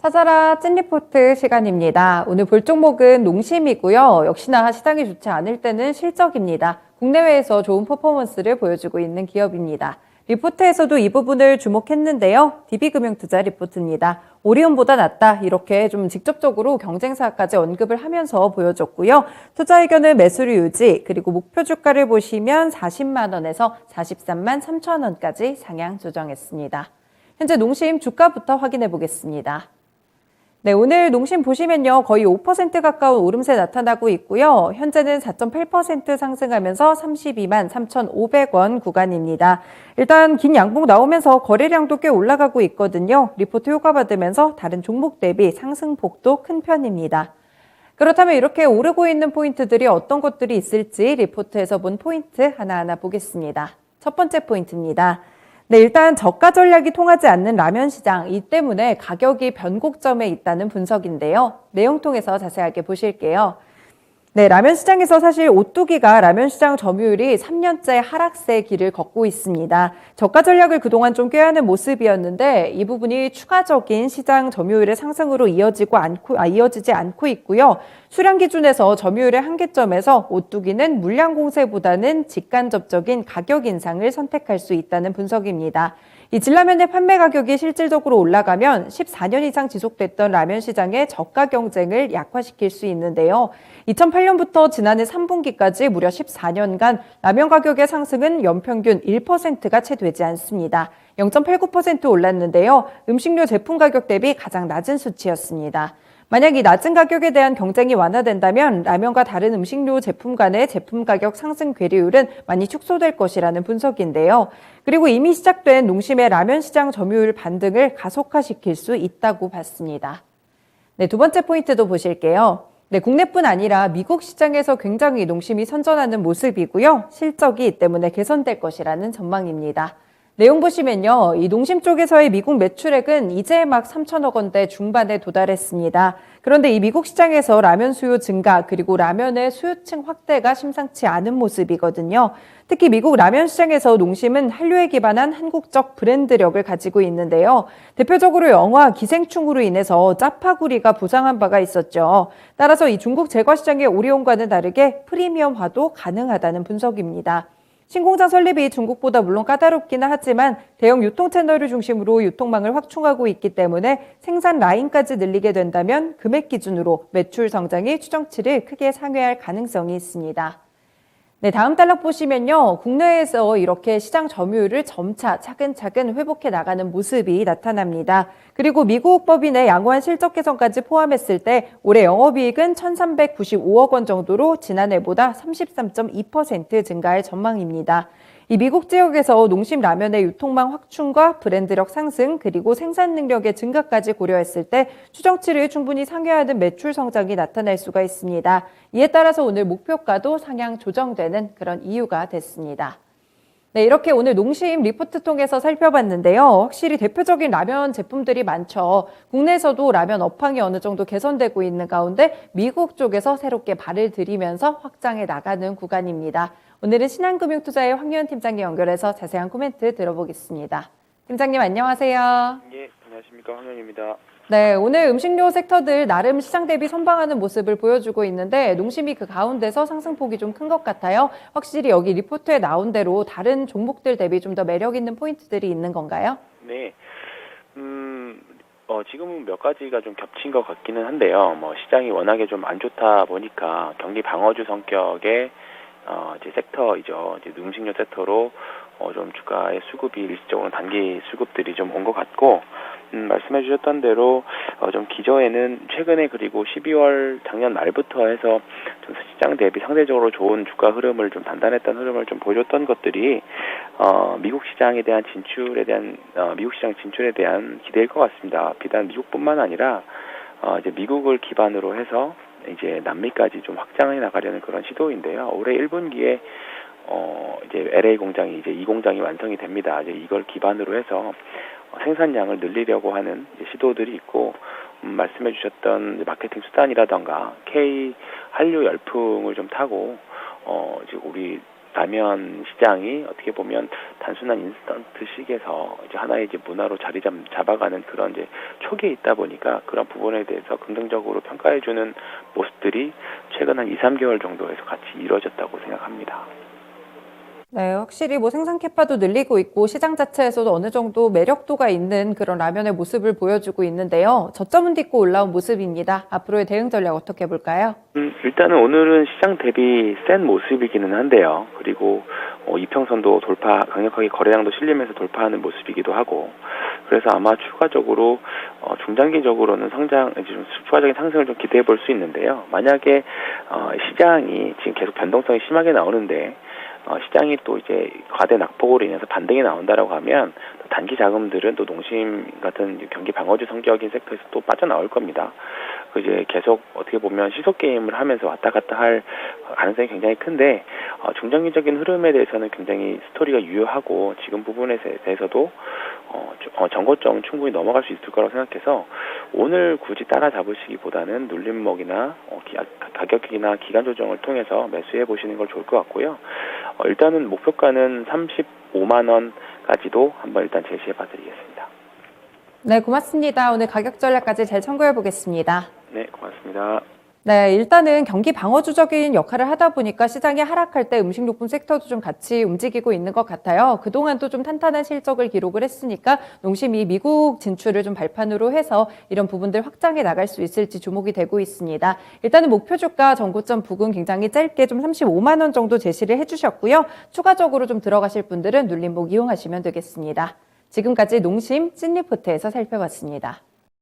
찾아라 찐리포트 시간입니다. 오늘 볼 종목은 농심이고요. 역시나 시장이 좋지 않을 때는 실적입니다. 국내외에서 좋은 퍼포먼스를 보여주고 있는 기업입니다. 리포트에서도 이 부분을 주목했는데요. DB금융투자 리포트입니다. 오리온보다 낫다 이렇게 좀 직접적으로 경쟁사까지 언급을 하면서 보여줬고요. 투자 의견은 매수를 유지 그리고 목표 주가를 보시면 40만 원에서 43만 3천 원까지 상향 조정했습니다. 현재 농심 주가부터 확인해 보겠습니다. 네, 오늘 농심 보시면요. 거의 5% 가까운 오름세 나타나고 있고요. 현재는 4.8% 상승하면서 32만 3,500원 구간입니다. 일단 긴 양봉 나오면서 거래량도 꽤 올라가고 있거든요. 리포트 효과 받으면서 다른 종목 대비 상승폭도 큰 편입니다. 그렇다면 이렇게 오르고 있는 포인트들이 어떤 것들이 있을지 리포트에서 본 포인트 하나하나 보겠습니다. 첫 번째 포인트입니다. 네, 일단 저가 전략이 통하지 않는 라면 시장, 이 때문에 가격이 변곡점에 있다는 분석인데요. 내용 통해서 자세하게 보실게요. 네, 라면 시장에서 사실 오뚜기가 라면 시장 점유율이 3년째 하락세의 길을 걷고 있습니다. 저가 전략을 그동안 좀 꾀하는 모습이었는데 이 부분이 추가적인 시장 점유율의 상승으로 이어지지 않고 있고요. 수량 기준에서 점유율의 한계점에서 오뚜기는 물량 공세보다는 직간접적인 가격 인상을 선택할 수 있다는 분석입니다. 이 진라면의 판매 가격이 실질적으로 올라가면 14년 이상 지속됐던 라면 시장의 저가 경쟁을 약화시킬 수 있는데요. 2008년부터 지난해 3분기까지 무려 14년간 라면 가격의 상승은 연평균 1%가 채 되지 않습니다. 0.89% 올랐는데요. 음식료 제품 가격 대비 가장 낮은 수치였습니다. 만약 이 낮은 가격에 대한 경쟁이 완화된다면 라면과 다른 음식료 제품 간의 제품 가격 상승 괴리율은 많이 축소될 것이라는 분석인데요. 그리고 이미 시작된 농심의 라면 시장 점유율 반등을 가속화시킬 수 있다고 봤습니다. 네, 두 번째 포인트도 보실게요. 네, 국내뿐 아니라 미국 시장에서 굉장히 농심이 선전하는 모습이고요. 실적이 이 때문에 개선될 것이라는 전망입니다. 내용 보시면요. 이 농심 쪽에서의 미국 매출액은 이제 막 3천억 원대 중반에 도달했습니다. 그런데 이 미국 시장에서 라면 수요 증가 그리고 라면의 수요층 확대가 심상치 않은 모습이거든요. 특히 미국 라면 시장에서 농심은 한류에 기반한 한국적 브랜드력을 가지고 있는데요. 대표적으로 영화 기생충으로 인해서 짜파구리가 부상한 바가 있었죠. 따라서 이 중국 제과 시장의 오리온과는 다르게 프리미엄화도 가능하다는 분석입니다. 신공장 설립이 중국보다 물론 까다롭기는 하지만 대형 유통 채널을 중심으로 유통망을 확충하고 있기 때문에 생산 라인까지 늘리게 된다면 금액 기준으로 매출 성장이 추정치를 크게 상회할 가능성이 있습니다. 네, 다음 단락 보시면요. 국내에서 이렇게 시장 점유율을 점차 차근차근 회복해 나가는 모습이 나타납니다. 그리고 미국 법인의 양호한 실적 개선까지 포함했을 때 올해 영업이익은 1,395억 원 정도로 지난해보다 33.2% 증가할 전망입니다. 이 미국 지역에서 농심 라면의 유통망 확충과 브랜드력 상승 그리고 생산 능력의 증가까지 고려했을 때 추정치를 충분히 상회하는 매출 성장이 나타날 수가 있습니다. 이에 따라서 오늘 목표가도 상향 조정되는 그런 이유가 됐습니다. 네, 이렇게 오늘 농심 리포트 통해서 살펴봤는데요. 확실히 대표적인 라면 제품들이 많죠. 국내에서도 라면 업황이 어느 정도 개선되고 있는 가운데 미국 쪽에서 새롭게 발을 들이면서 확장해 나가는 구간입니다. 오늘은 신한금융투자의 황유현 팀장님 연결해서 자세한 코멘트 들어보겠습니다. 팀장님 안녕하세요. 예, 안녕하십니까. 황현입니다. 네, 오늘 음식료 섹터들 나름 시장 대비 선방하는 모습을 보여주고 있는데 농심이 그 가운데서 상승폭이 좀 큰 것 같아요. 확실히 여기 리포트에 나온 대로 다른 종목들 대비 좀 더 매력 있는 포인트들이 있는 건가요? 네. 지금은 몇 가지가 좀 겹친 것 같기는 한데요. 시장이 워낙에 좀 안 좋다 보니까 경기 방어주 성격의 이제 섹터이죠. 이제 음식료 섹터로 좀 주가의 수급이 일시적으로 단기 수급들이 좀 온 것 같고, 말씀해 주셨던 대로 좀 기저에는 최근에 그리고 12월 작년 말부터 해서 좀 시장 대비 상대적으로 좋은 주가 흐름을 좀 단단했던 흐름을 좀 보여줬던 것들이 미국 시장에 대한 미국 시장 진출에 대한 기대일 것 같습니다. 비단 미국뿐만 아니라 이제 미국을 기반으로 해서 이제 남미까지 좀 확장해 나가려는 그런 시도인데요. 올해 1분기에 이제 LA 공장이 이제 이 공장이 완성이 됩니다. 이제 이걸 기반으로 해서 생산량을 늘리려고 하는 시도들이 있고, 말씀해 주셨던 마케팅 수단이라던가 K 한류 열풍을 좀 타고 이제 우리 라면 시장이 어떻게 보면 단순한 인스턴트식에서 이제 하나의 이제 문화로 자리 잡아가는 그런 이제 초기에 있다 보니까 그런 부분에 대해서 긍정적으로 평가해주는 모습들이 최근 한 2, 3개월 정도에서 같이 이루어졌다고 생각합니다. 네, 확실히 뭐 생산 캐파도 늘리고 있고 시장 자체에서도 어느 정도 매력도가 있는 그런 라면의 모습을 보여주고 있는데요. 저점은 딛고 올라온 모습입니다. 앞으로의 대응 전략 어떻게 볼까요? 일단은 오늘은 시장 대비 센 모습이기는 한데요. 그리고 이평선도 강력하게 거래량도 실리면서 돌파하는 모습이기도 하고, 그래서 아마 추가적으로 중장기적으로는 좀 추가적인 상승을 좀 기대해 볼 수 있는데요. 만약에 시장이 지금 계속 변동성이 심하게 나오는데 시장이 또 이제 과대 낙폭으로 인해서 반등이 나온다라고 하면 또 단기 자금들은 또 농심 같은 경기 방어주 성격인 섹터에서 또 빠져나올 겁니다. 이제 계속 어떻게 보면 시속 게임을 하면서 왔다 갔다 할 가능성이 굉장히 큰데 중장기적인 흐름에 대해서는 굉장히 스토리가 유효하고 지금 부분에 대해서도 정고점 충분히 넘어갈 수 있을 거라고 생각해서 오늘 굳이 따라잡으시기보다는 눌림목이나 가격이나 기간 조정을 통해서 매수해 보시는 걸 좋을 것 같고요. 일단은 목표가는 35만 원까지도 한번 일단 제시해 봐드리겠습니다. 네, 고맙습니다. 오늘 가격 전략까지 잘 참고해 보겠습니다. 네, 고맙습니다. 네, 일단은 경기 방어주적인 역할을 하다 보니까 시장이 하락할 때 음식료품 섹터도 좀 같이 움직이고 있는 것 같아요. 그동안도 좀 탄탄한 실적을 기록을 했으니까 농심이 미국 진출을 좀 발판으로 해서 이런 부분들 확장해 나갈 수 있을지 주목이 되고 있습니다. 일단은 목표 주가 전고점 부근 굉장히 짧게 좀 35만 원 정도 제시를 해주셨고요. 추가적으로 좀 들어가실 분들은 눌림목 이용하시면 되겠습니다. 지금까지 농심 찐리포트에서 살펴봤습니다.